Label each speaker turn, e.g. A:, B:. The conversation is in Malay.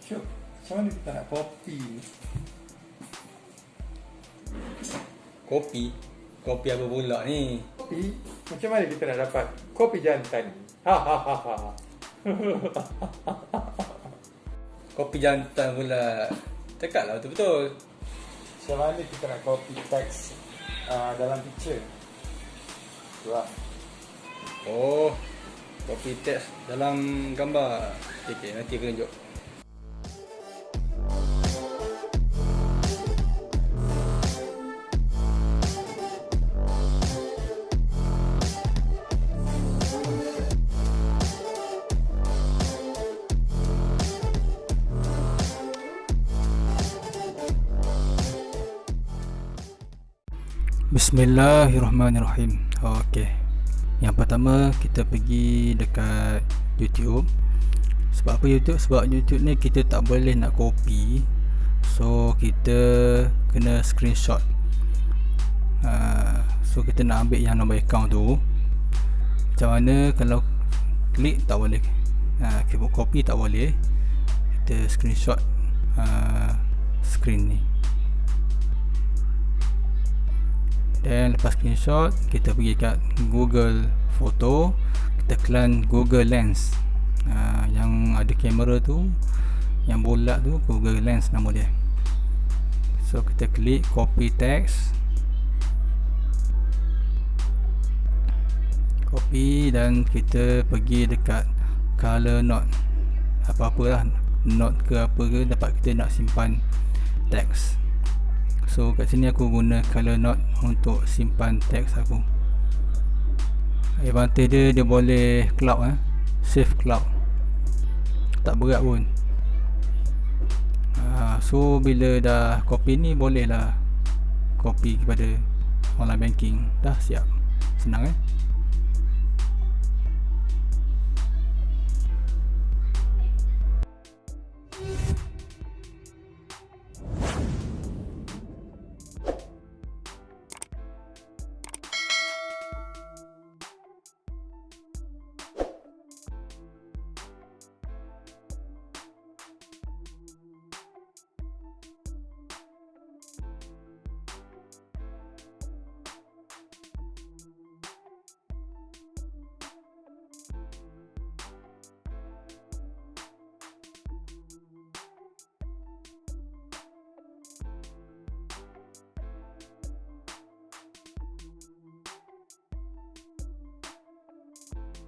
A: Syuk, macam mana kita nak kopi ni?
B: Kopi apa pula ni?
A: Kopi? Macam mana kita nak dapat kopi jantan? Ha.
B: Kopi jantan pula. Cakaplah betul-betul.
A: Macam mana kita nak kopi teks dalam picture? Tu lah.
B: Oh, kopi teks dalam gambar. Okay, nanti aku tunjuk. Bismillahirrahmanirrahim. Okey. Yang pertama kita pergi dekat YouTube. Sebab apa YouTube? Sebab YouTube ni kita tak boleh nak copy. So kita kena screenshot. So kita nak ambil yang nombor account tu. Macam mana kalau klik tak boleh. Keyboard copy tak boleh. Kita screenshot screen ni. Dan lepas screenshot kita pergi kat Google Photo, kita klan Google Lens. Yang ada kamera tu, yang bulat tu Google Lens nama dia. So kita klik copy text, copy, dan kita pergi dekat color note, apa-apalah note ke apa ke, dapat kita nak simpan teks. So kat sini aku guna color note untuk simpan teks aku. Advantage dia boleh cloud, save cloud, tak berat pun. So bila dah copy ni, boleh lah copy kepada online banking. Dah siap, senang